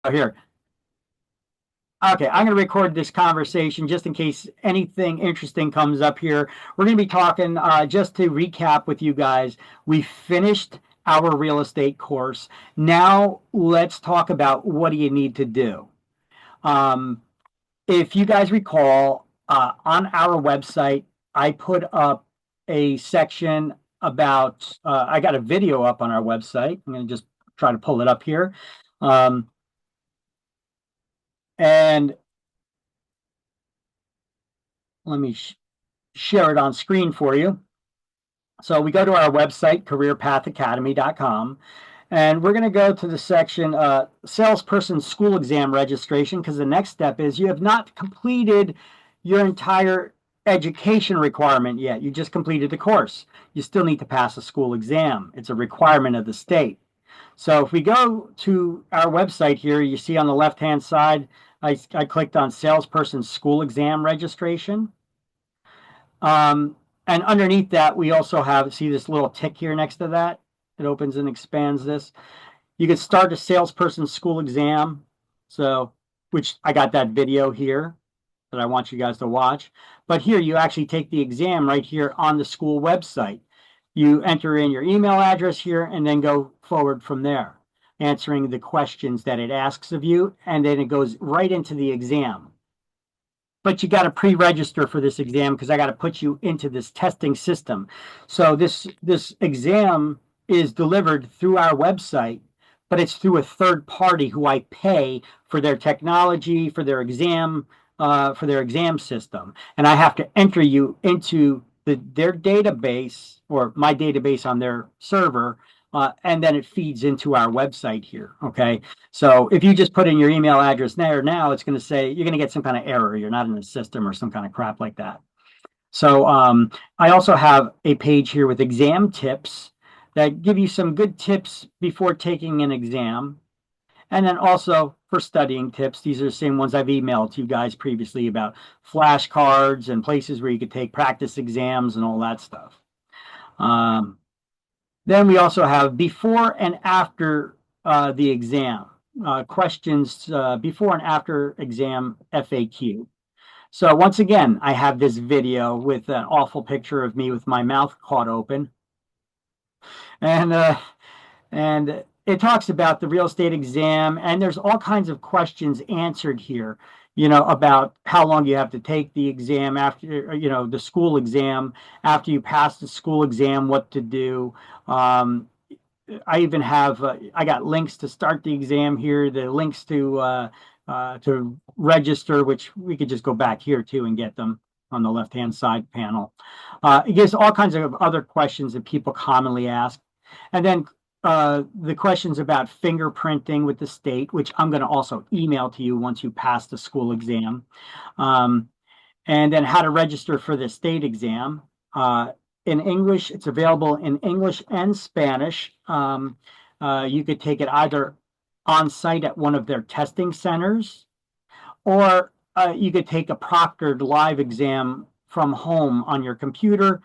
Oh, here. Okay, I'm going to record this conversation just in case anything interesting comes up here. We're going to be talking, just to recap with you guys, we finished our real estate course. Now let's talk about what do you need to do. Um, if you guys recall, on our website, I put up a section about, I got a video up on our website. I'm going to just try to pull it up here. Um, and let me share it on screen for you. So we go to our website, careerpathacademy.com, and we're going to go to the section Salesperson School Exam Registration, because the next step is you have not completed your entire education requirement yet. You just completed the course. You still need to pass a school exam. It's a requirement of the state. So if we go to our website here, you see on the left-hand side, I clicked on Salesperson School Exam Registration. And underneath that, we also have, see this little tick here next to that? It opens and expands this. You can start a salesperson school exam. So, which I got that video here that I want you guys to watch. But here you actually take the exam right here on the school website. You enter in your email address here and then go forward from there, answering the questions that it asks of you. And then it goes right into the exam. But you got to pre-register for this exam because I got to put you into this testing system. So this exam is delivered through our website, but it's through a third party who I pay for their technology, for their exam system, and I have to enter you into their database or my database on their server, and then it feeds into our website here. Okay, so if you just put in your email address there now, it's going to say you're going to get some kind of error. You're not in the system or some kind of crap like that. So I also have a page here with exam tips that give you some good tips before taking an exam. And then also for studying tips, these are the same ones I've emailed to you guys previously about flashcards and places where you could take practice exams and all that stuff. Um, then we also have before and after the exam, questions before and after exam FAQ. So once again, I have this video with an awful picture of me with my mouth caught open, and it talks about the real estate exam, and there's all kinds of questions answered here. About how long you have to take the exam after, the school exam. After you pass the school exam, what to do. I even have I got links to start the exam here, the links to register, which we could just go back here too and get them on the left-hand side panel. It gives all kinds of other questions that people commonly ask. And then the questions about fingerprinting with the state, which I'm going to also email to you once you pass the school exam. Um, and then how to register for the state exam. In English, it's available in English and Spanish. You could take it either on site at one of their testing centers, or you could take a proctored live exam from home on your computer,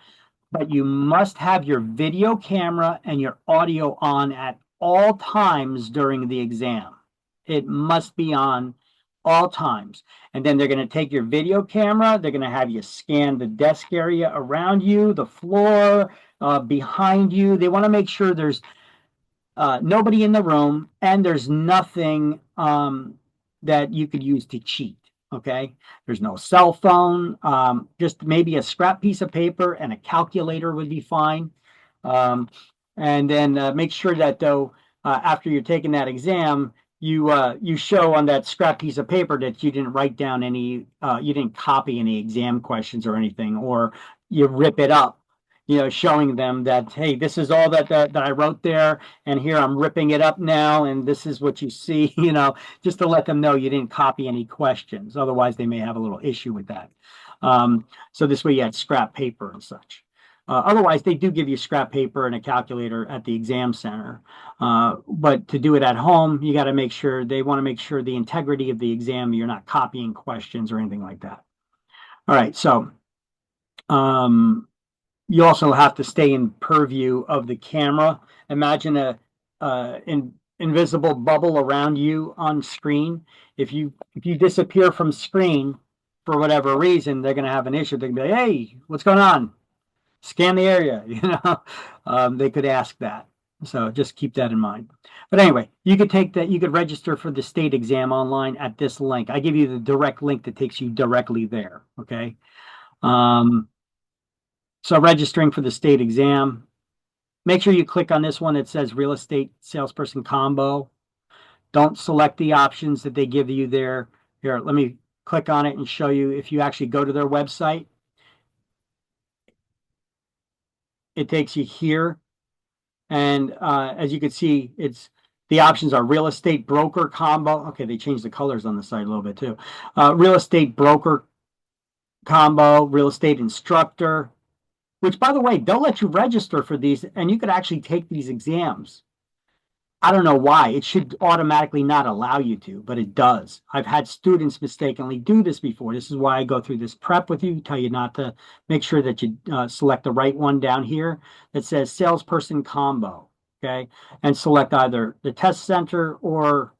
but you must have your video camera and your audio on at all times during the exam. It must be on all times. And then they're going to take your video camera. They're going to have you scan the desk area around you, the floor, behind you. They want to make sure there's nobody in the room and there's nothing that you could use to cheat. Okay. There's no cell phone. Just maybe a scrap piece of paper and a calculator would be fine. Um, and then make sure that though, after you're taking that exam, you show on that scrap piece of paper that you didn't write down any, you didn't copy any exam questions or anything, or you rip it up, showing them that, hey, this is all that I wrote there, and here I'm ripping it up now, and this is what you see, just to let them know you didn't copy any questions. Otherwise, they may have a little issue with that. So this way you had scrap paper and such. Otherwise, they do give you scrap paper and a calculator at the exam center. But to do it at home, you got to make sure, they want to make sure the integrity of the exam, you're not copying questions or anything like that. All right, so you also have to stay in purview of the camera. Imagine invisible bubble around you on screen. If you disappear from screen for whatever reason, they're going to have an issue. They're going to be like, hey, what's going on? Scan the area. They could ask that. So just keep that in mind. But anyway, you could take that. You could register for the state exam online at this link. I give you the direct link that takes you directly there. Okay. Um, so registering for the state exam, make sure you click on this one that says real estate salesperson combo. Don't select the options that they give you there. Here, let me click on it and show you. If you actually go to their website, it takes you here. And as you can see, the options are real estate broker combo. Okay, they changed the colors on the site a little bit too. Real estate broker combo, real estate instructor, which by the way, they'll let you register for these and you could actually take these exams. I don't know why. It should automatically not allow you to, but it does. I've had students mistakenly do this before. This is why I go through this prep with you, tell you not to make sure that you select the right one down here that says salesperson combo, okay? And select either the test center or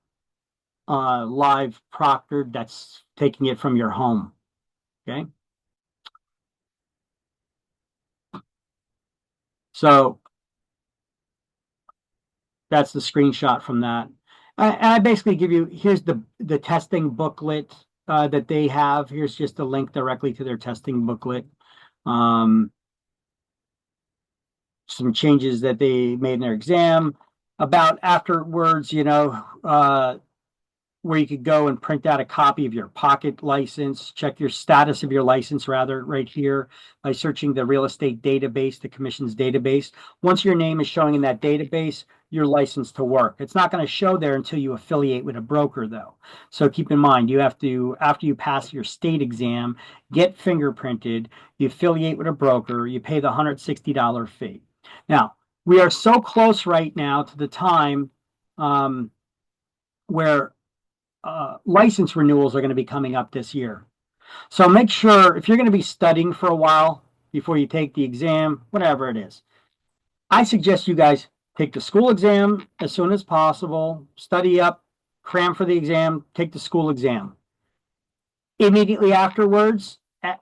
live proctored that's taking it from your home, okay? So that's the screenshot from that. And I basically give you, here's the testing booklet that they have. Here's just a link directly to their testing booklet. Um, some changes that they made in their exam. About afterwards, where you could go and print out a copy of your pocket license, check your status of your license, rather, right here by searching the real estate database, the commission's database. Once your name is showing in that database, you're licensed to work. It's not going to show there until you affiliate with a broker, though. So keep in mind, you have to, after you pass your state exam, get fingerprinted, you affiliate with a broker, you pay the $160 fee. Now, we are so close right now to the time where license renewals are going to be coming up this year. So make sure if you're going to be studying for a while before you take the exam, whatever it is, I suggest you guys take the school exam as soon as possible, study up, cram for the exam, take the school exam. Immediately afterwards,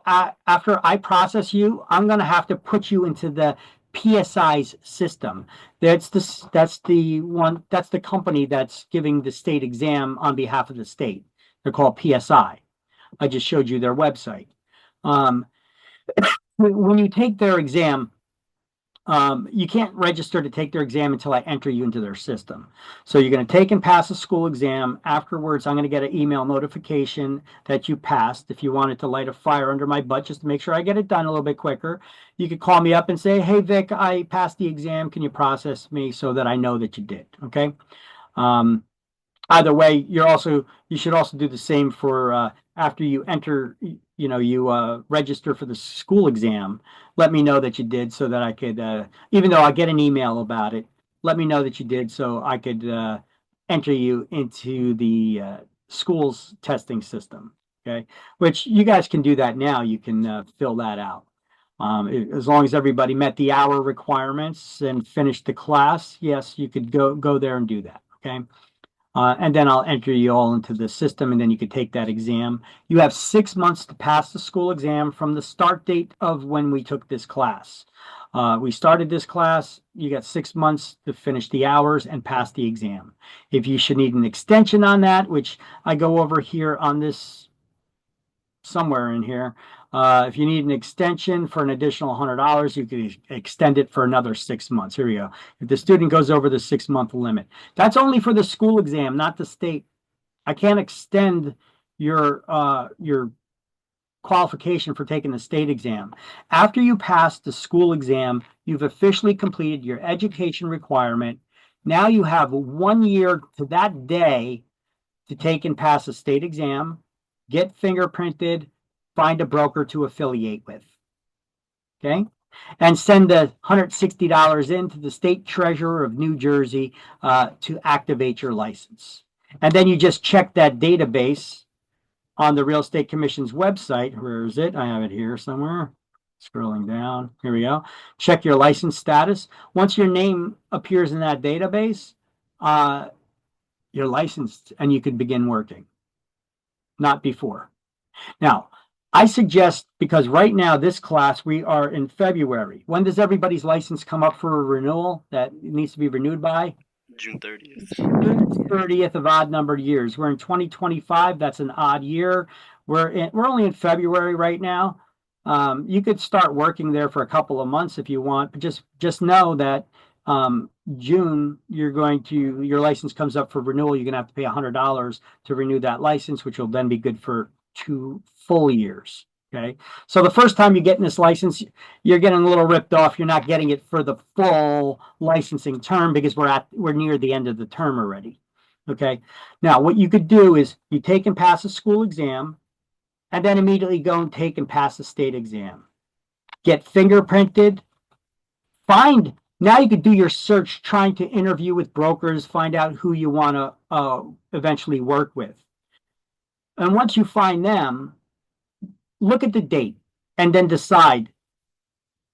after I process you, I'm going to have to put you into the PSI's system. That's the company that's giving the state exam on behalf of the state. They're called PSI. I just showed you their website. Um, when you take their exam, you can't register to take their exam until I enter you into their system. So you're going to take and pass a school exam. Afterwards, I'm going to get an email notification that you passed. If you wanted to light a fire under my butt just to make sure I get it done a little bit quicker, you could call me up and say, hey, Vic, I passed the exam. Can you process me so that I know that you did? Okay. Either way, you should also do the same for after you enter, you register for the school exam. Let me know that you did so that I could, even though I get an email about it, let me know that you did so I could enter you into the school's testing system. Okay, which you guys can do that now. You can fill that out. As long as everybody met the hour requirements and finished the class, yes, you could go there and do that. Okay. And then I'll enter you all into the system, and then you can take that exam. You have 6 months to pass the school exam from the start date of when we took this class. We started this class, you got 6 months to finish the hours and pass the exam. If you should need an extension on that, which I go over here on this somewhere in here, if you need an extension for an additional $100, you can extend it for another 6 months. Here we go. If the student goes over the 6-month limit, that's only for the school exam, not the state. I can't extend your qualification for taking the state exam. After you pass the school exam, you've officially completed your education requirement. Now you have 1 year to that day to take and pass a state exam, get fingerprinted, find a broker to affiliate with. Okay? And send the $160 in to the state treasurer of New Jersey to activate your license. And then you just check that database on the Real Estate Commission's website. Where is it? I have it here somewhere. Scrolling down. Here we go. Check your license status. Once your name appears in that database, you're licensed and you could begin working, not before. Now, I suggest, because right now, this class, we are in February. When does everybody's license come up for a renewal that needs to be renewed by? June 30th. June 30th of odd numbered years. We're in 2025. That's an odd year. We're only in February right now. You could start working there for a couple of months if you want, but just know that June your license comes up for renewal. You're going to have to pay $100 to renew that license, which will then be good for 2 full years. Okay. So the first time you get in this license, you're getting a little ripped off. You're not getting it for the full licensing term because we're near the end of the term already. Okay. Now, what you could do is you take and pass a school exam, and then immediately go and take and pass the state exam. Get fingerprinted. Now you could do your search, trying to interview with brokers, find out who you want to eventually work with. And once you find them, look at the date and then decide,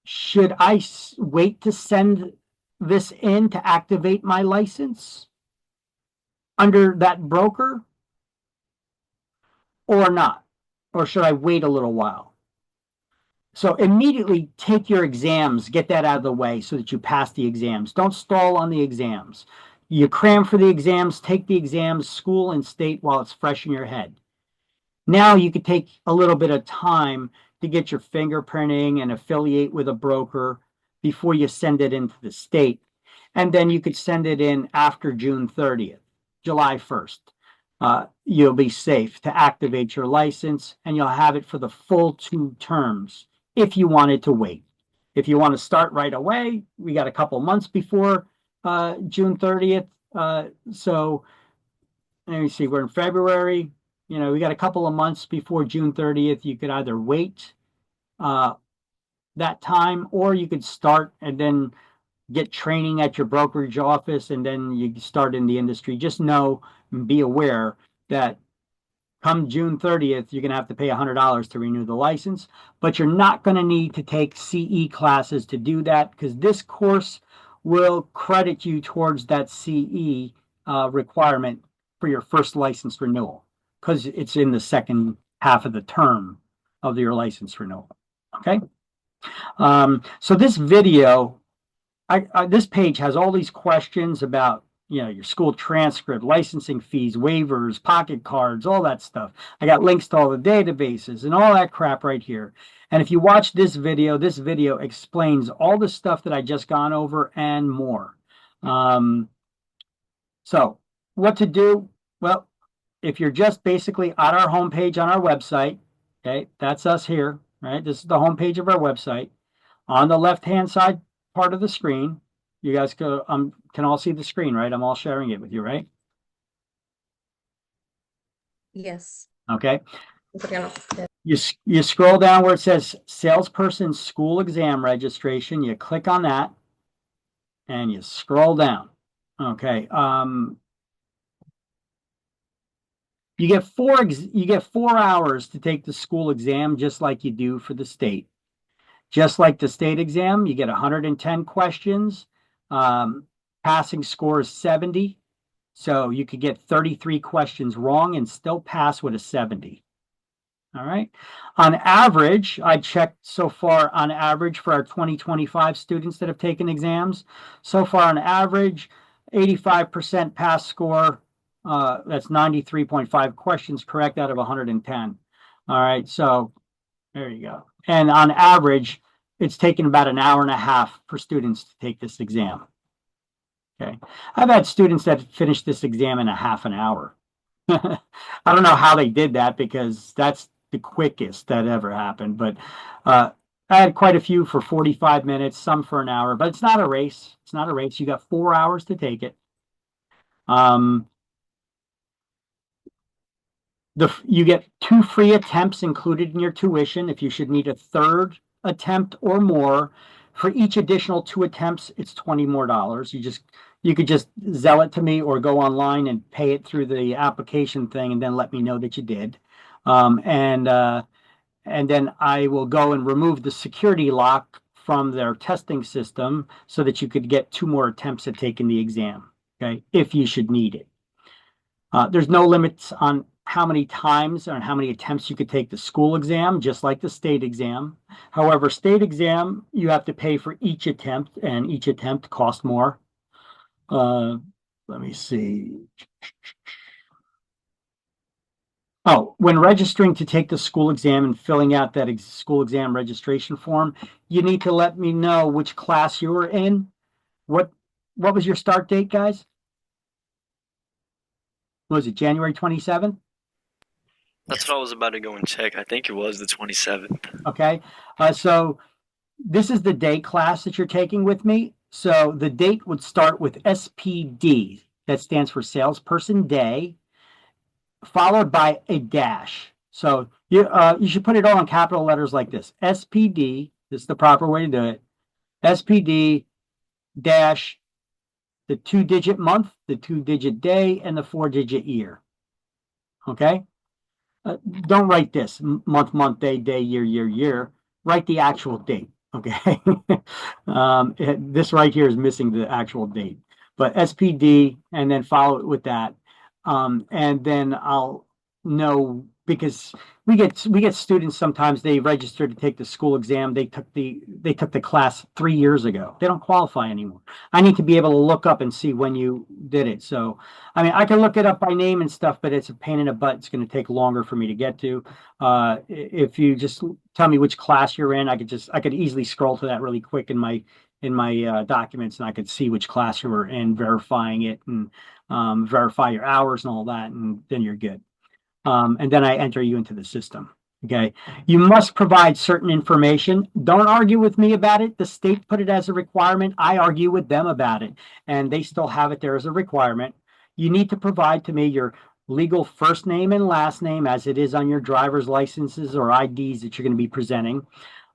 should I wait to send this in to activate my license under that broker or not? Or should I wait a little while? So immediately take your exams, get that out of the way so that you pass the exams. Don't stall on the exams. You cram for the exams, take the exams, school and state, while it's fresh in your head. Now you could take a little bit of time to get your fingerprinting and affiliate with a broker before you send it into the state. And then you could send it in after June 30th, July 1st. You'll be safe to activate your license, and you'll have it for the full 2 terms if you wanted to wait. If you want to start right away, we got a couple months before June 30th. So let me see, we're in February. We got a couple of months before June 30th. You could either wait that time, or you could start and then get training at your brokerage office, and then you start in the industry. Just know and be aware that come June 30th, you're going to have to pay $100 to renew the license, but you're not going to need to take CE classes to do that, because this course will credit you towards that CE requirement for your first license renewal, because it's in the second half of the term of your license renewal. Okay. So this video, this page has all these questions about, your school transcript, licensing fees, waivers, pocket cards, all that stuff. I got links to all the databases and all that crap right here. And if you watch this video explains all the stuff that I just gone over and more. So what to do? Well, if you're just basically on our homepage on our website, okay, that's us here, right? This is the homepage of our website. On the left-hand side part of the screen, you guys can all see the screen, right? I'm all sharing it with you, right? Yes. Okay. You scroll down where it says Salesperson School Exam Registration. You click on that, and you scroll down. Okay. You get 4 hours to take the school exam, just like you do for the state. Just like the state exam, you get 110 questions. Passing score is 70. So you could get 33 questions wrong and still pass with a 70. All right. On average, I checked so far on average for our 2025 students that have taken exams. So far on average, 85% pass score. That's 93.5 questions correct out of 110. All right. So there you go. And on average, it's taken about an hour and a half for students to take this exam. Okay. I've had students that finished this exam in a half an hour. I don't know how they did that, because that's the quickest that ever happened. But I had quite a few for 45 minutes, some for an hour, but it's not a race. It's not a race. You got 4 hours to take it. You get 2 free attempts included in your tuition. If you should need a third attempt or more, for each additional 2 attempts, it's $20 more. You could just Zelle it to me or go online and pay it through the application thing, and then let me know that you did. And then I will go and remove the security lock from their testing system so that you could get 2 more attempts at taking the exam, okay, if you should need it. There's no limits on how many times or how many attempts you could take the school exam, just like the state exam. However, state exam, you have to pay for each attempt, and each attempt costs more. Let me see. Oh, when registering to take the school exam and filling out that school exam registration form, you need to let me know which class you were in. What what was your start date, guys? Was it January 27th? That's what I was about to go and check. I think it was the 27th. Okay. So this is the day class that you're taking with me. So the date would start with SPD. That stands for Salesperson Day, followed by a dash. So you should put it all in capital letters like this. SPD, this is the proper way to do it. SPD dash the 2-digit month, the 2-digit day, and the 4-digit year. Okay? Don't write this month, day, year. Write the actual date. Okay. This right here is missing the actual date, but SPD and then follow it with that. And then I'll know because we get students sometimes they register to take the school exam. They took the class 3 years ago. They don't qualify anymore. I need to be able to look up and see when you did it. So I mean, I can look it up by name and stuff, but it's a pain in the butt. It's going to take longer for me to get to. If you just tell me which class you're in, I could easily scroll to that really quick in my documents, and I could see which class you were in, verifying it, and verify your hours and all that, and then you're good. And then I enter you into the system. Okay. You must provide certain information. Don't argue with me about it. The state put it as a requirement. I argue with them about it, and they still have it there as a requirement. You need to provide to me your legal first name and last name as it is on your driver's licenses or IDs that you're going to be presenting.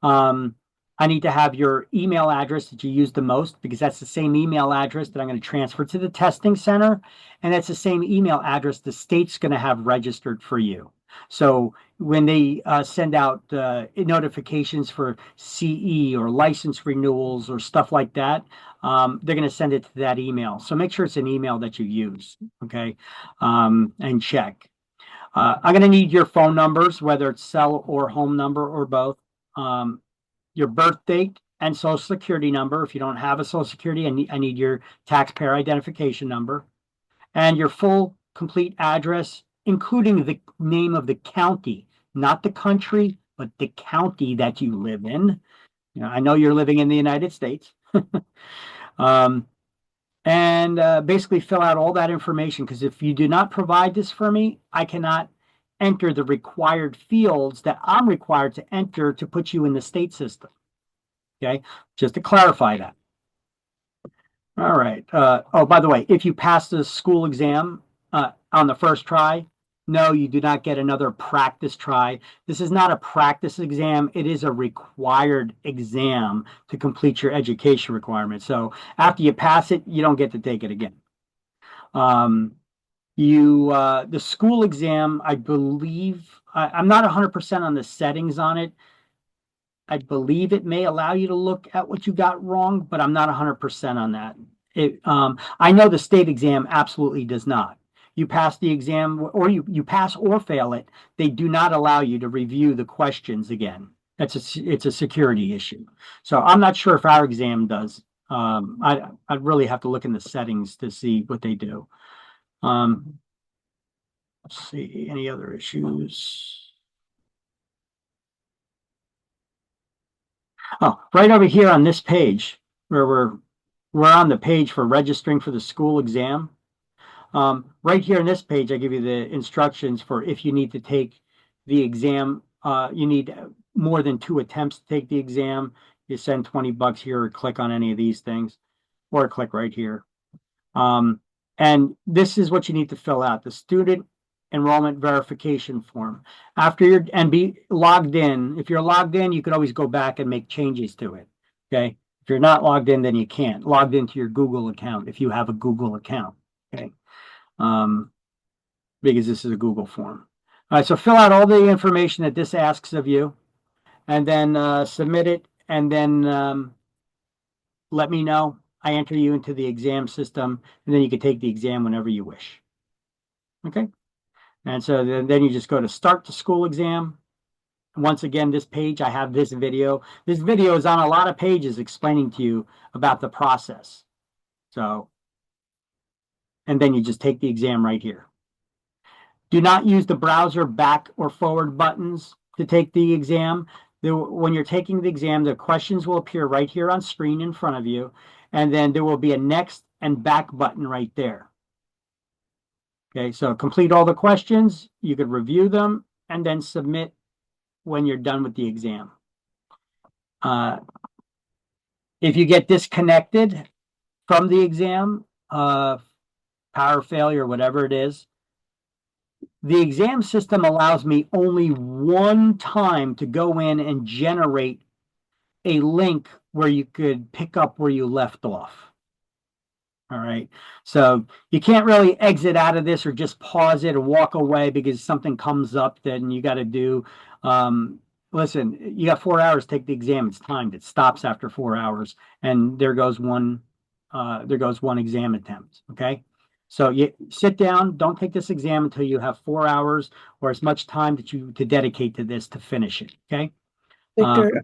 Um, I need to have your email address that you use the most because that's the same email address that I'm going to transfer to the testing center. And that's the same email address the state's going to have registered for you. So when they send out notifications for CE or license renewals or stuff like that, they're going to send it to that email. So make sure it's an email that you use, okay, and check. I'm going to need your phone numbers, whether it's cell or home number or both. Your birth date and social security number. If you don't have a social security, I need your taxpayer identification number and your full complete address, including the name of the county, not the country, but the county that you live in. You know, I know you're living in the United States. um, and basically fill out all that information because if you do not provide this for me, I cannot enter the required fields that I'm required to enter to put you in the state system. Okay, just to clarify that. All right. Oh, by the way, if you pass the school exam on the first try, no, you do not get another practice try. This is not a practice exam. It is a required exam to complete your education requirements. So after you pass it, you don't get to take it again. The school exam, I believe, I'm not 100% on the settings on it. I believe it may allow you to look at what you got wrong, but I'm not 100% on that. I know the state exam absolutely does not. You pass the exam, or you pass or fail it, they do not allow you to review the questions again. It's a security issue. So I'm not sure if our exam does. I'd really have to look in the settings to see what they do. Let's see, any other issues? Oh, right over here on this page where we're on the page for registering for the school exam. Right here on this page, I give you the instructions for if you need to take the exam. You need more than 2 attempts to take the exam. You send $20 here or click on any of these things or click right here. And this is what you need to fill out, the student enrollment verification form. After you're and be logged in. If you're logged in, you could always go back and make changes to it. Okay. If you're not logged in, then you can't. Logged into your Google account if you have a Google account. Okay. Because this is a Google form. All right, so fill out all the information that this asks of you, and then submit it, and then let me know. I enter you into the exam system, and then you can take the exam whenever you wish. Okay. And so then you just go to start the school exam. Once again, this page, I have this video. This video is on a lot of pages explaining to you about the process. So, and then you just take the exam right here. Do not use the browser back or forward buttons to take the exam. When you're taking the exam, the questions will appear right here on screen in front of you, and then there will be a next and back button right there. Okay, so complete all the questions, you could review them, and then submit when you're done with the exam. If you get disconnected from the exam, power failure, whatever it is, the exam system allows me only one time to go in and generate a link where you could pick up where you left off. All right. So you can't really exit out of this or just pause it or walk away because something comes up that you got to do. Listen, you got 4 hours to take the exam. It's timed. It stops after 4 hours, and there goes one. There goes one exam attempt. Okay. So you sit down. Don't take this exam until you have 4 hours or as much time that you to dedicate to this to finish it. Okay. Um, Victor,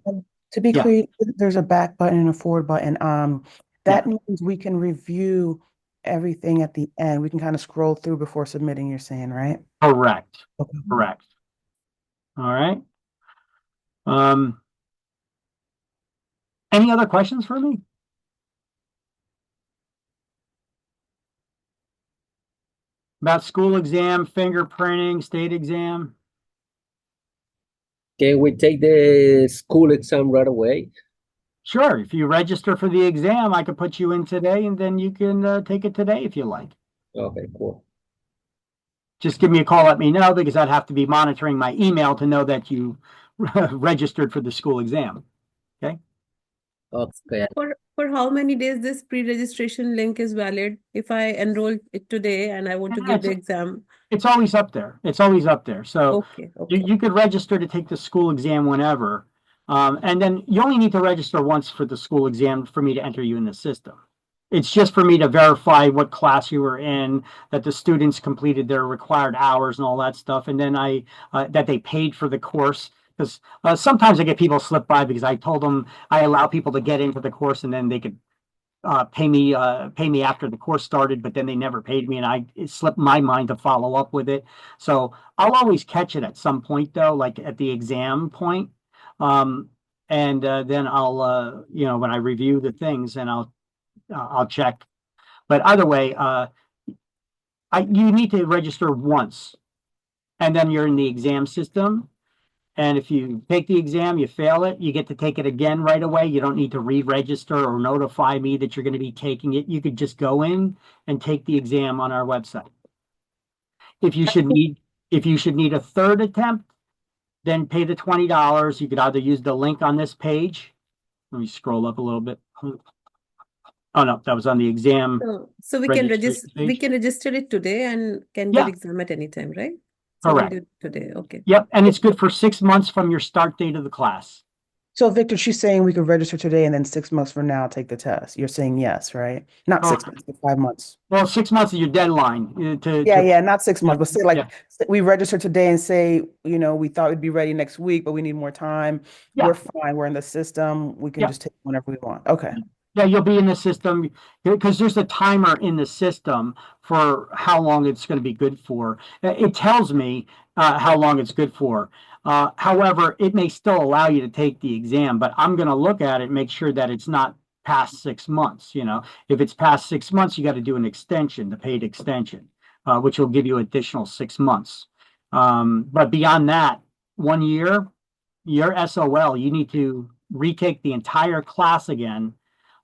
to be yeah. clear, there's a back button and a forward button. Yeah. That means we can review everything at the end. We can kind of scroll through before submitting, you're saying, right? Correct. Okay. Correct. All right. Um, any other questions for me? About school exam, fingerprinting, state exam? Can we take the school exam right away? Sure. If you register for the exam, I could put you in today and then you can take it today if you like. Okay, cool. Just give me a call, let me know because I'd have to be monitoring my email to know that you registered for the school exam. Okay. Okay. For how many days this pre-registration link is valid? If I enroll it today and I want to give It's, the exam. it's always up there. It's always up there. So Okay, okay. you could register to take the school exam whenever. And then you only need to register once for the school exam for me to enter you in the system. It's just for me to verify what class you were in, that the students completed their required hours and all that stuff. And then that they paid for the course. Because sometimes I get people slip by because I told them I allow people to get into the course and then they could pay me after the course started, but then they never paid me, and it slipped my mind to follow up with it. So I'll always catch it at some point, though, like at the exam point, um, and then I'll when I review the things, and I'll check. But either way, you need to register once, and then you're in the exam system. And if you take the exam, you fail it, you get to take it again right away. You don't need to re-register or notify me that you're going to be taking it. You could just go in and take the exam on our website. If you should need a third attempt, then pay the $20. You could either use the link on this page. Let me scroll up a little bit. Oh no, that was on the exam So we can register page. it today and can give Yeah. exam at any time, right? So Correct. we'll do it today. Okay. Yep, and it's good for 6 months from your start date of the class. So, Victor, she's saying we could register today and then 6 months from now take the test. You're saying yes, right? Not 6 months, but 5 months. Well, 6 months is your deadline Yeah, not 6 months, but say like yeah. we register today and say, we thought we'd be ready next week, but we need more time. Yeah. We're fine. We're in the system. We can just take whenever we want. Okay. Yeah, you'll be in the system because there's a timer in the system for how long it's going to be good for. It tells me how long it's good for. However, it may still allow you to take the exam, but I'm going to look at it, make sure that it's not past 6 months. If it's past 6 months, you got to do an extension, the paid extension, which will give you additional 6 months. But beyond that, 1 year, you're SOL. You need to retake the entire class again.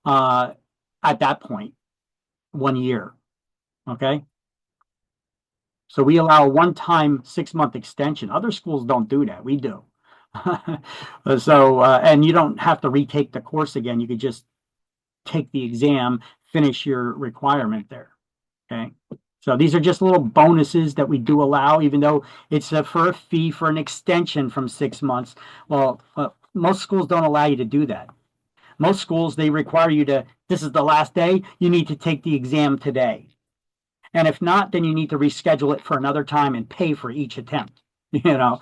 At that point, 1 year. Okay. So we allow a one-time 6-month extension. Other schools don't do that. We do. And you don't have to retake the course again. You could just take the exam, finish your requirement there. Okay. So these are just little bonuses that we do allow, even though it's for a fee for an extension from 6 months. Well, most schools don't allow you to do that. Most schools, they require you this is the last day, you need to take the exam today. And if not, then you need to reschedule it for another time and pay for each attempt. We don't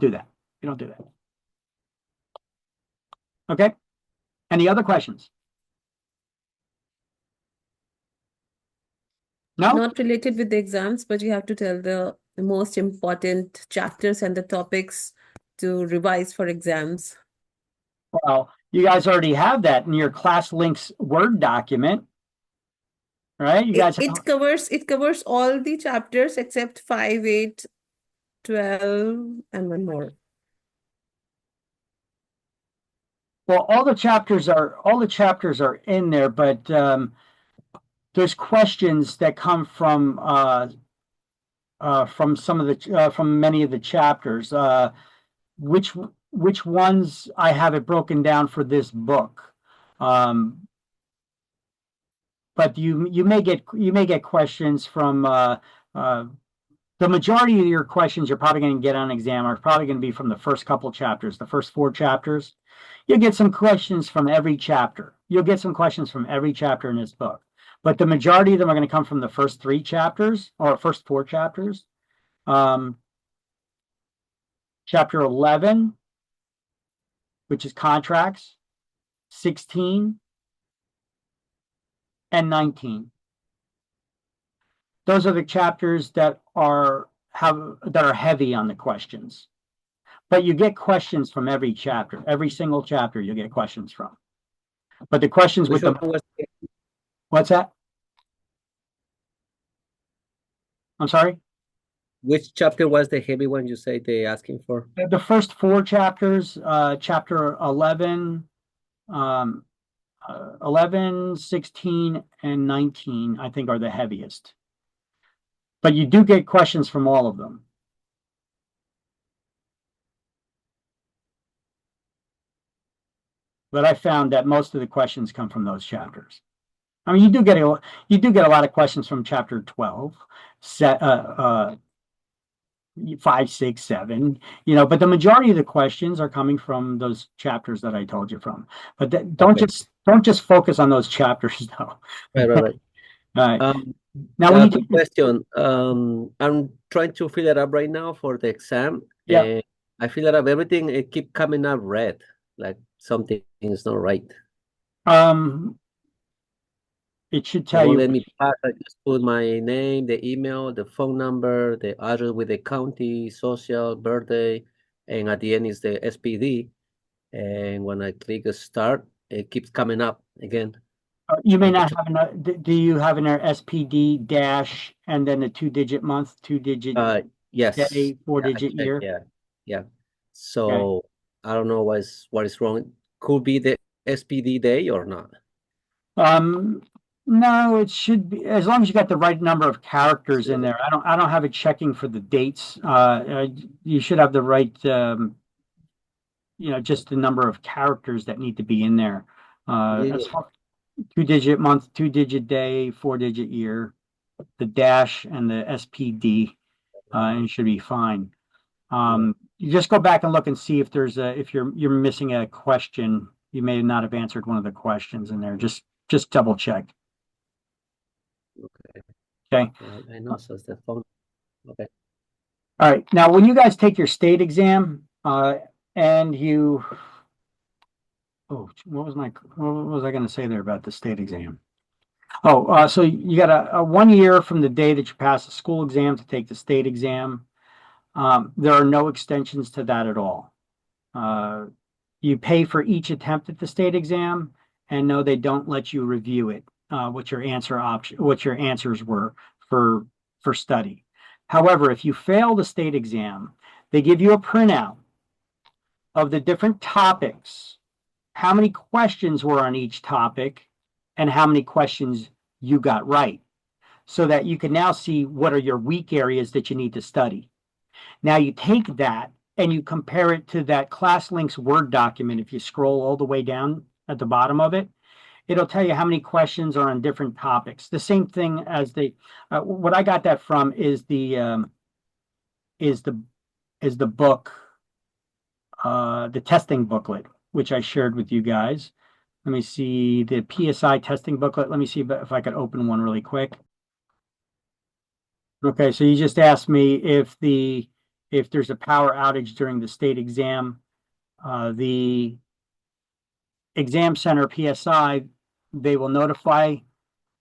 do that. We don't do that. Okay. Any other questions? No? Not related with the exams, but you have to tell the most important chapters and the topics to revise for exams. Well, you guys already have that in your class links Word document, right? You guys have, It covers all the chapters except 5, 8, 12, and one more. well, all the chapters are in there, but there's questions that come from from many of the chapters. Which ones I have it broken down for this book. But you may get questions from the majority of your questions you're probably going to get on exam are probably going to be from the first couple chapters, the first 4 chapters. You'll get some questions from every chapter. You'll get some questions from every chapter in this book. But the majority of them are going to come from the first 3 chapters or first 4 chapters. Chapter 11, which is contracts, 16, and 19. Those are the chapters that are heavy on the questions. But you get questions from every chapter. Every single chapter you get questions from. But the questions Which with one was what's that? I'm sorry? which chapter was the heavy one you say they asking for? The first 4 chapters, chapter 11, 11, 16, and 19, I think are the heaviest. But you do get questions from all of them. But I found that most of the questions come from those chapters. I mean, you do get a lot of questions from chapter 12, 5, 6, 7, but the majority of the questions are coming from those chapters that I told you from. But don't just focus on those chapters though. Right. All right. Now when you Quick question. I'm trying to fill it up right now for the exam. Yeah. And I fill it up, everything, it keep coming up red, like something is not right. It should It tell won't you. let me pass. I just put my name, the email, the phone number, the address with the county, social, birthday, and at the end is the SPD. And when I click start, it keeps coming up again. You may not have enough. Do you have an SPD dash and then a 2-digit month, 2-digit Yes. day, 4-digit I checked, year? yeah. So I don't know what is wrong. Could be the SPD day or not. No, it should be as long as you got the right number of characters in there. I don't have it checking for the dates. You should have the right, just the number of characters that need to be in there. As far 2-digit month, 2-digit day, 4-digit year, the dash and the SPD, and it should be fine. You just go back and look and see if if you're missing a question. You may not have answered one of the questions in there. Just double check. Okay. I know, so it's the phone. Okay. All right. Now, when you guys take your state exam, and you, what was I going to say there about the state exam? So you got a 1 year from the day that you pass the school exam to take the state exam. There are no extensions to that at all. You pay for each attempt at the state exam, and no, they don't let you review it. What your answers were for study. However, if you fail the state exam, they give you a printout of the different topics, how many questions were on each topic, and how many questions you got right, so that you can now see what are your weak areas that you need to study. Now you take that and you compare it to that ClassLinks Word document. If you scroll all the way down at the bottom of it, it'll tell you how many questions are on different topics. The same thing as what I got that from is the book, the testing booklet, which I shared with you guys. Let me see the PSI testing booklet. Let me see if I could open one really quick. Okay, so you just asked me if there's a power outage during the state exam. The exam center PSI, they will notify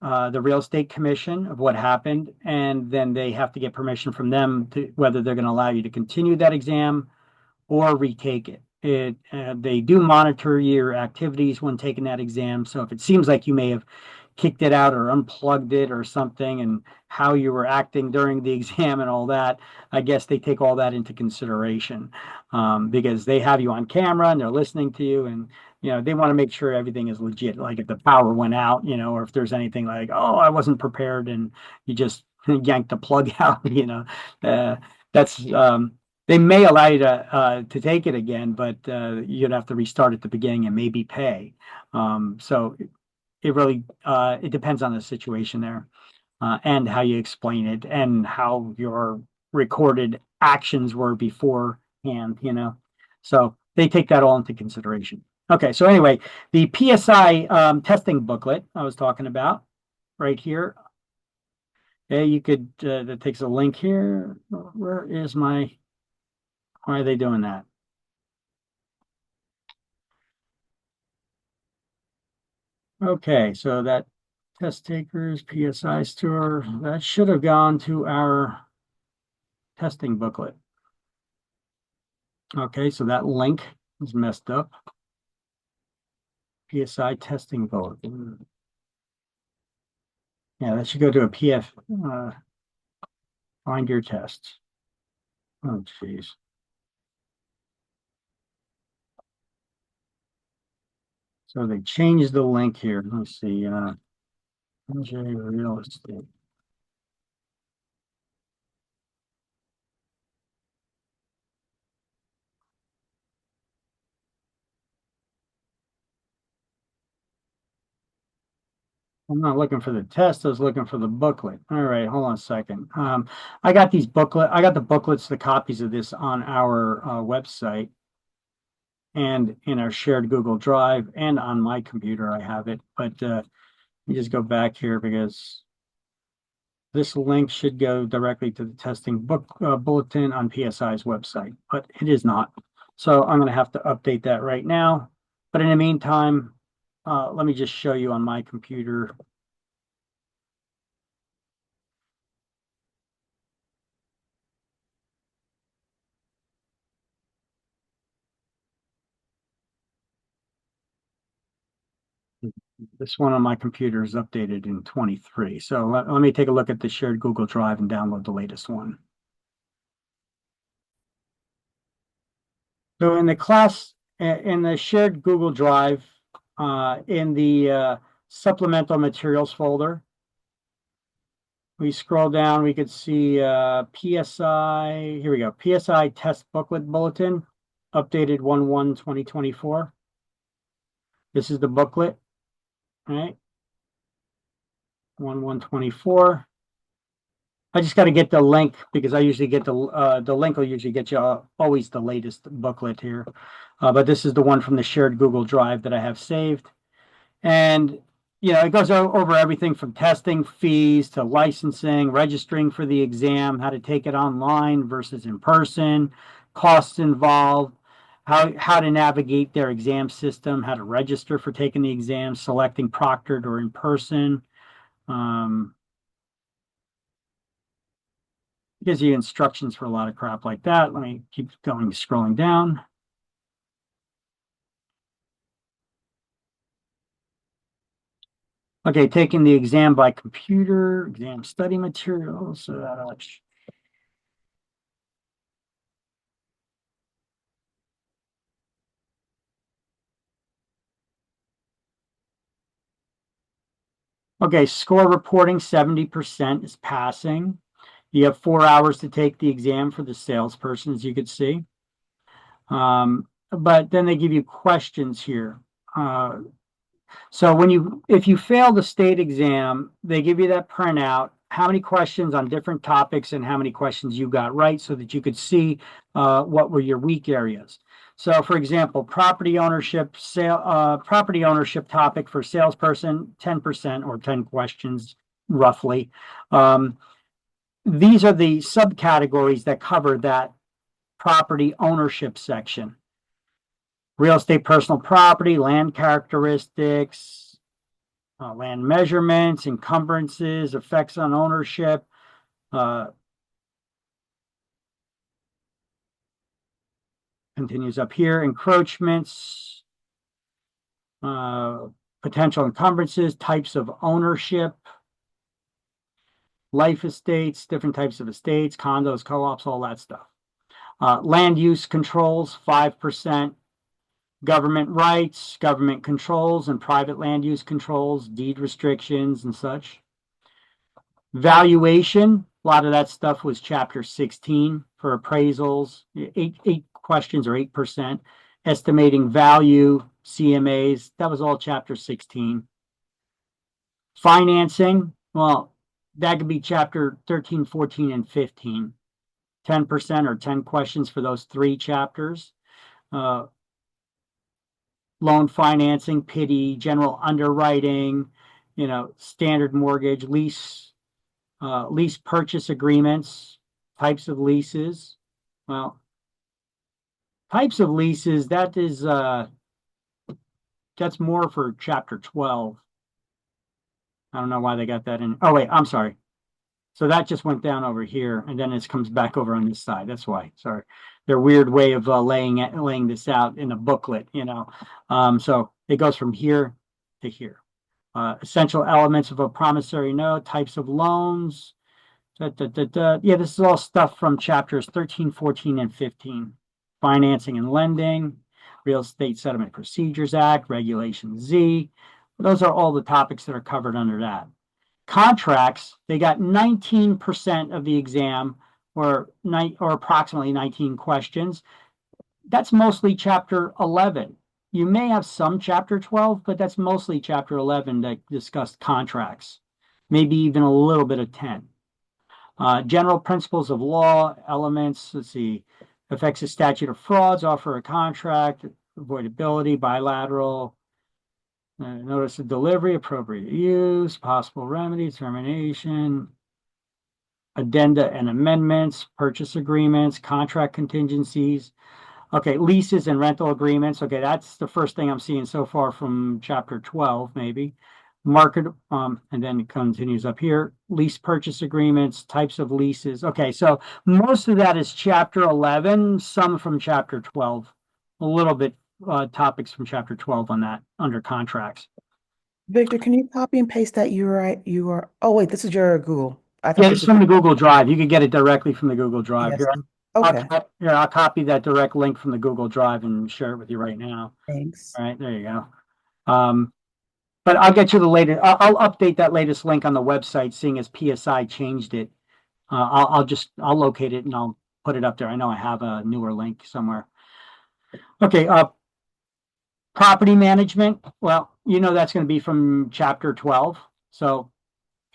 the real estate commission of what happened, and then they have to get permission from them to whether they're going to allow you to continue that exam or retake it. They do monitor your activities when taking that exam. So if it seems like you may have kicked it out or unplugged it or something, and how you were acting during the exam and all that, I guess they take all that into consideration, because they have you on camera and they're listening to you, and they want to make sure everything is legit. Like if the power went out, or if there's anything like, oh, I wasn't prepared, and you just yanked the plug out, that's they may allow you to take it again, but you'd have to restart at the beginning and maybe pay. So it really it depends on the situation there, and how you explain it and how your recorded actions were beforehand. So they take that all into consideration. Okay, so anyway, the PSI testing booklet I was talking about right here. Okay, you could that takes a link here. Where is my? Why are they doing that? Okay, so that test takers PSI store, that should have gone to our testing booklet. Okay, so that link is messed up. PSI testing bulletin. Yeah, that should go to a PF. Find your tests. Oh, geez. So they changed the link here. Let's see. NJ Real Estate. I'm not looking for the test. I was looking for the booklet. All right, hold on a second. I got the booklets, the copies of this on our website and in our shared Google Drive, and on my computer I have it. But let me just go back here, because this link should go directly to the testing bulletin on PSI's website, but it is not. So I'm going to have to update that right now. But in the meantime, let me just show you on my computer. This one on my computer is updated in 23. So let me take a look at the shared Google Drive and download the latest one. So in the shared Google Drive, in the supplemental materials folder, we scroll down, we could see PSI, here we go, PSI test booklet bulletin, updated 1/1/2024. This is the booklet, right? 1/1/24. I just got to get the link, because I usually get the link will usually get you always the latest booklet here. But this is the one from the shared Google Drive that I have saved. And, it goes over everything from testing fees to licensing, registering for the exam, how to take it online versus in person, costs involved, how to navigate their exam system, how to register for taking the exam, selecting proctored or in person. Gives you instructions for a lot of crap like that. Let me keep going, scrolling down. Okay, taking the exam by computer, exam study materials. Okay, score reporting, 70% is passing. You have 4 hours to take the exam for the salesperson, as you could see. But then they give you questions here. So if you fail the state exam, they give you that printout, how many questions on different topics and how many questions you got right, so that you could see what were your weak areas. So for example, property ownership topic for salesperson, 10% or 10 questions roughly. these are the subcategories that cover that property ownership section. Real estate personal property, land characteristics, land measurements, encumbrances, effects on ownership, continues up here, encroachments, potential encumbrances, types of ownership, life estates, different types of estates, condos, co-ops, all that stuff. Land use controls, 5%. Government rights, government controls, and private land use controls, deed restrictions, and such. Valuation, a lot of that stuff was chapter 16 for appraisals, eight questions or 8%. Estimating value, CMAs, that was all chapter 16. Financing, well, that could be chapter 13, 14, and 15. 10% or 10 questions for those 3 chapters. Loan financing, pity, general underwriting, standard mortgage, lease purchase agreements, types of leases. Well, types of leases, that's more for chapter 12. I don't know why they got that in. Oh, wait, I'm sorry. So that just went down over here, and then it comes back over on this side. That's why. Sorry, their weird way of laying this out in a booklet. So it goes from here to here. Essential elements of a promissory note, types of loans. Yeah, this is all stuff from chapters 13, 14, and 15. Financing and lending, Real Estate Settlement Procedures Act, Regulation Z. Those are all the topics that are covered under that. Contracts, they got 19% of the exam, or approximately 19 questions. That's mostly chapter 11. You may have some chapter 12, but that's mostly chapter 11 that discussed contracts, maybe even a little bit of 10. General principles of law, elements, let's see, effects of statute of frauds, offer a contract, avoidability, bilateral, notice of delivery, appropriate use, possible remedy, termination, addenda and amendments, purchase agreements, contract contingencies. Okay, leases and rental agreements. Okay, that's the first thing I'm seeing so far from chapter 12, maybe. Market, and then it continues up here. Lease purchase agreements, types of leases. Okay, so most of that is chapter 11, some from chapter 12, a little bit topics from chapter 12 on that under contracts. Victor, can you copy and paste that URL? Oh, wait, this is your Google. I thought Yeah, this it's was from the Google Drive. You can get it directly from the Google Drive. yes. Here, Okay, I'll copy that direct link from the Google Drive and share it with you right now. thanks. All right, there you go. But I'll get you the latest. I'll update that latest link on the website, seeing as PSI changed it. I'll locate it and I'll put it up there. I know I have a newer link somewhere. Okay, property management. Well, that's going to be from chapter 12. So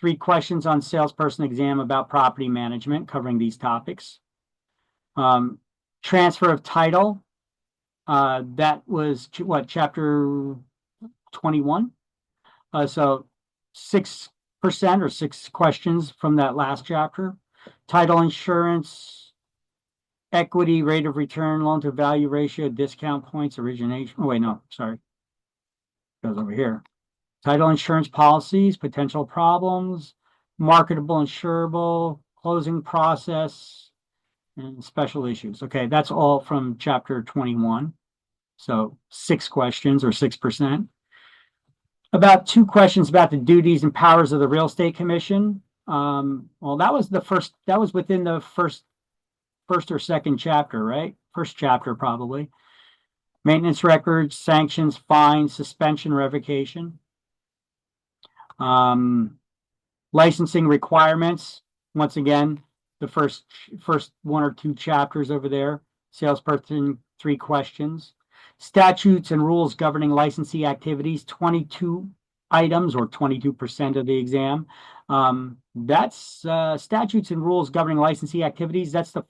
3 questions on salesperson exam about property management, covering these topics. Transfer of title. That was chapter 21. So 6% or 6 questions from that last chapter. Title insurance, equity, rate of return, loan to value ratio, discount points, origination. Oh, wait, no, sorry. Goes over here. Title insurance policies, potential problems, marketable, insurable, closing process, and special issues. Okay, that's all from chapter 21. So 6 questions or 6%. About 2 questions about the duties and powers of the Real Estate Commission. Well, that was within the first or second chapter, right? First chapter, probably. Maintenance records, sanctions, fines, suspension, revocation. Licensing requirements. Once again, the first 1 or 2 chapters over there. Salesperson, 3 questions. Statutes and rules governing licensee activities, 22 items or 22% of the exam. That's statutes and rules governing licensee activities. That's the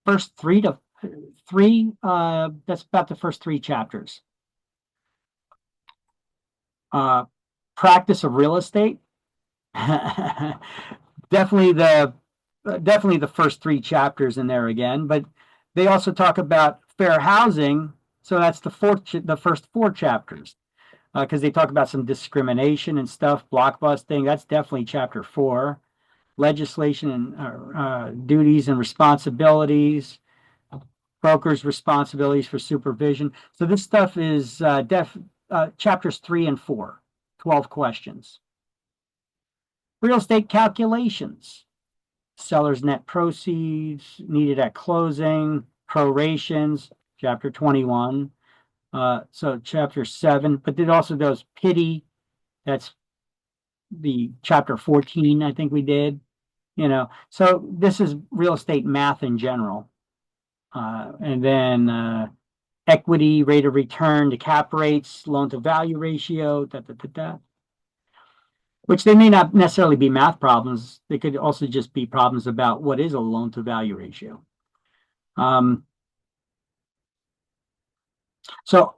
first 3 to 3. That's about the first 3 chapters. Practice of real estate. definitely the first three chapters in there again, but they also talk about fair housing. So that's the first four chapters, because they talk about some discrimination and stuff, blockbusting. That's definitely chapter 4. Legislation and duties and responsibilities, brokers' responsibilities for supervision. So this stuff is chapters 3 and 4, 12 questions. Real estate calculations, seller's net proceeds needed at closing, prorations, chapter 21. So chapter 7, but it also does pity. That's the chapter 14, I think we did. So this is real estate math in general. And then equity, rate of return to cap rates, loan to value ratio, which they may not necessarily be math problems. They could also just be problems about what is a loan to value ratio. So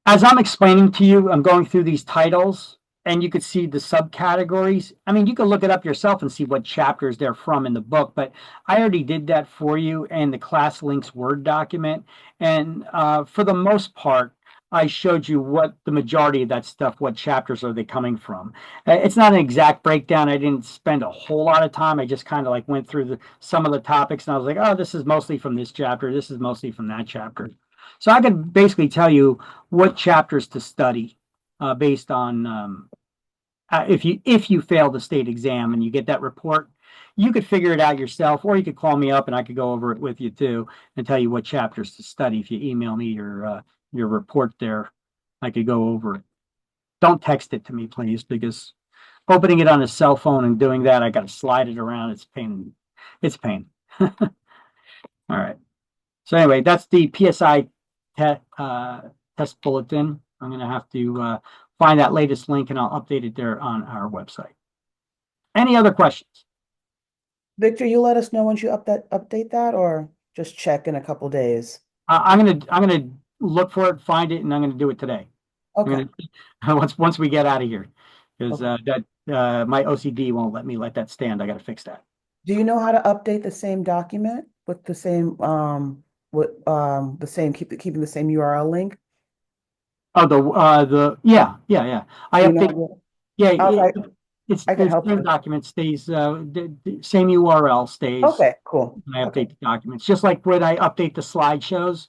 as I'm explaining to you, I'm going through these titles, and you could see the subcategories. I mean, you can look it up yourself and see what chapters they're from in the book, but I already did that for you in the class links Word document. And for the most part, I showed you what the majority of that stuff, what chapters are they coming from. It's not an exact breakdown. I didn't spend a whole lot of time. I just kind of like went through some of the topics, and I was like, oh, this is mostly from this chapter. This is mostly from that chapter. So I could basically tell you what chapters to study based on if you fail the state exam and you get that report. You could figure it out yourself, or you could call me up and I could go over it with you too and tell you what chapters to study. If you email me your report there, I could go over it. Don't text it to me, please, because opening it on a cell phone and doing that, I got to slide it around. It's pain. It's pain. All right. So anyway, that's the PSI test bulletin. I'm going to have to find that latest link, and I'll update it there on our website. Any other questions? Victor, you let us know once you update that, or just check in a couple days. I'm gonna look for it, find it, and I'm gonna do it today. Okay. Once we get out of here, because Okay. my OCD won't let me let that stand. I got to fix that. Do you know how to update the same document with the same keeping the same URL link? Oh, yeah. I You update. know, Yeah, it's I can the help same you. document stays. The same URL stays. Okay, cool. When I update Okay. the documents, just like when I update the slideshows.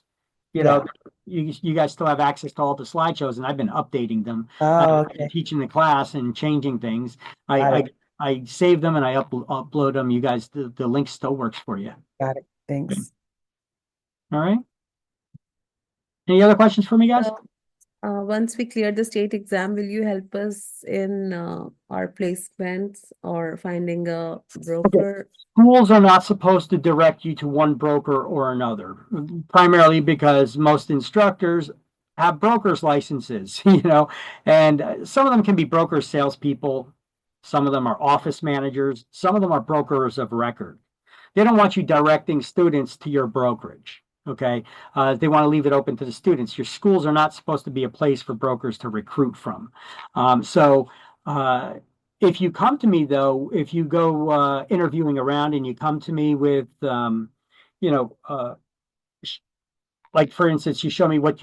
Yeah. You guys still have access to all the slideshows, and I've been updating them. Oh, I've been okay. teaching the class and changing things. Got I it. I save them and I upload them. You guys, the link still works for you. Got it. Thanks. All right. Any other questions for me, guys? So, once we clear the state exam, will you help us in our placements or finding a broker? Schools are not supposed to direct you to one broker or another, primarily because most instructors have brokers licenses, and some of them can be broker salespeople. Some of them are office managers. Some of them are brokers of record. They don't want you directing students to your brokerage. Okay. They want to leave it open to the students. Your schools are not supposed to be a place for brokers to recruit from. So if you come to me, though, if you go interviewing around and you come to me with, you know, like for instance, you show me what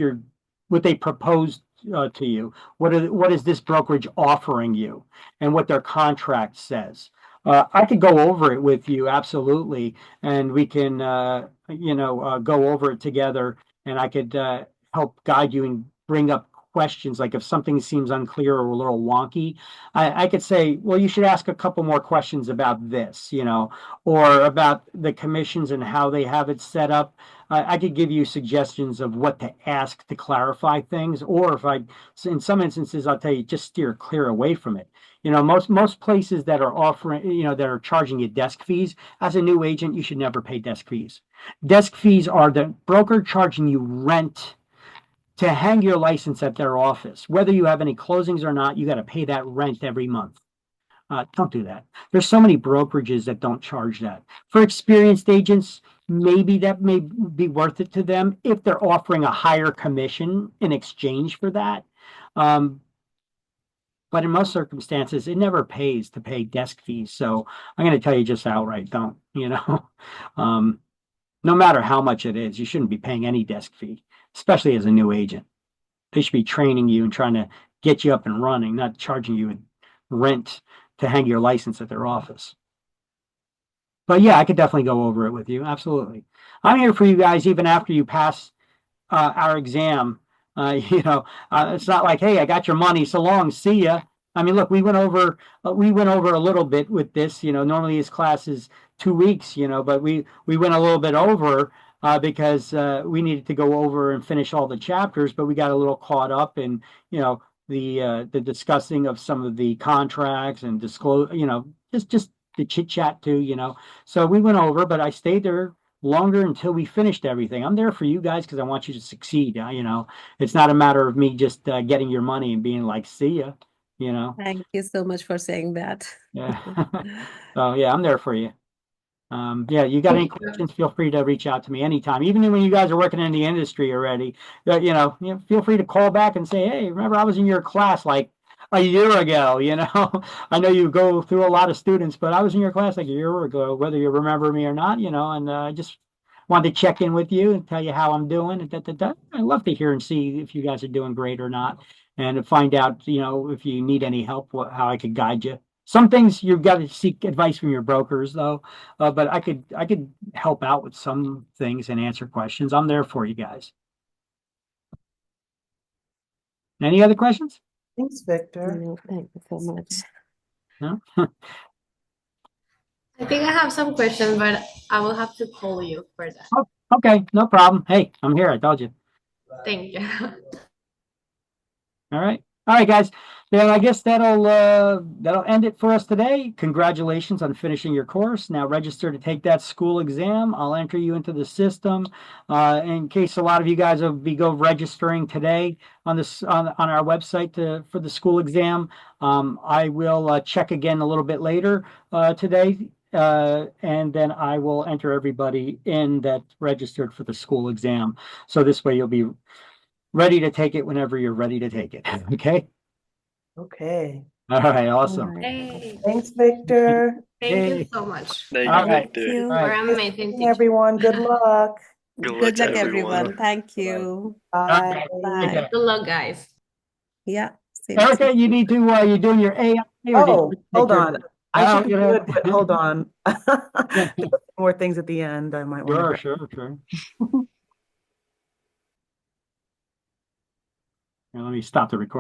they proposed to you. What is this brokerage offering you, and what their contract says. I could go over it with you, absolutely, and we can go over it together, and I could help guide you and bring up questions. Like if something seems unclear or a little wonky, I could say, well, you should ask a couple more questions about this, or about the commissions and how they have it set up. I could give you suggestions of what to ask to clarify things, or in some instances, I'll tell you, just steer clear away from it. Most places that are offering, that are charging you desk fees, as a new agent, you should never pay desk fees. Desk fees are the broker charging you rent to hang your license at their office. Whether you have any closings or not, you got to pay that rent every month. Don't do that. There's so many brokerages that don't charge that. For experienced agents, maybe that may be worth it to them if they're offering a higher commission in exchange for that. But in most circumstances, it never pays to pay desk fees. So I'm going to tell you just outright, don't, no matter how much it is, you shouldn't be paying any desk fee, especially as a new agent. They should be training you and trying to get you up and running, not charging you rent to hang your license at their office. But yeah, I could definitely go over it with you. Absolutely. I'm here for you guys even after you pass our exam. It's not like, hey, I got your money, so long, see ya. I mean, look, we went over a little bit with this. Normally this class is 2 weeks, but we went a little bit over because we needed to go over and finish all the chapters, but we got a little caught up in, the discussing of some of the contracts and disclose, just the chit chat too. So we went over, but I stayed there longer until we finished everything. I'm there for you guys because I want you to succeed. It's not a matter of me just getting your money and being like, see ya, Thank you so much for saying that. Yeah. So yeah, I'm there for you. Yeah, you got any questions, feel free to reach out to me anytime. Even when you guys are working in the industry already, feel free to call back and say, hey, remember I was in your class like a year ago, I know you go through a lot of students, but I was in your class like a year ago, whether you remember me or not, and I just wanted to check in with you and tell you how I'm doing. I love to hear and see if you guys are doing great or not, and to find out, if you need any help, how I could guide you. Some things you've got to seek advice from your brokers, though. But I could help out with some things and answer questions. I'm there for you guys. Any other questions? Thanks, Victor. No, thank you so much. No? I think I have some questions, but I will have to call you for that. Oh, okay, no problem. Hey, I'm here. I told you. Thank you. All right. All right, guys. Then I guess that'll end it for us today. Congratulations on finishing your course. Now register to take that school exam. I'll enter you into the system. In case a lot of you guys will be registering today on this on our website for the school exam. I will check again a little bit later today. And then I will enter everybody in that registered for the school exam. So this way you'll be ready to take it whenever you're ready to take it. Okay. Okay. All right. Awesome. All right. Hey, Thanks, Victor. thank you Hey. so much. Thank All you, right. Victor. Thank you. All You're right. amazing teacher. Everyone, good luck. Good luck Good to luck, everyone. everyone. Thank you. All Bye. right. Bye. Take care. Good luck, guys. Yeah. Same to Erica, you you. need to. You're doing your AI. Or did Oh, you take hold care on. of it? I Oh, should be good, but hold on. More things at the end I might want to. Sure. Now, let me stop the recording.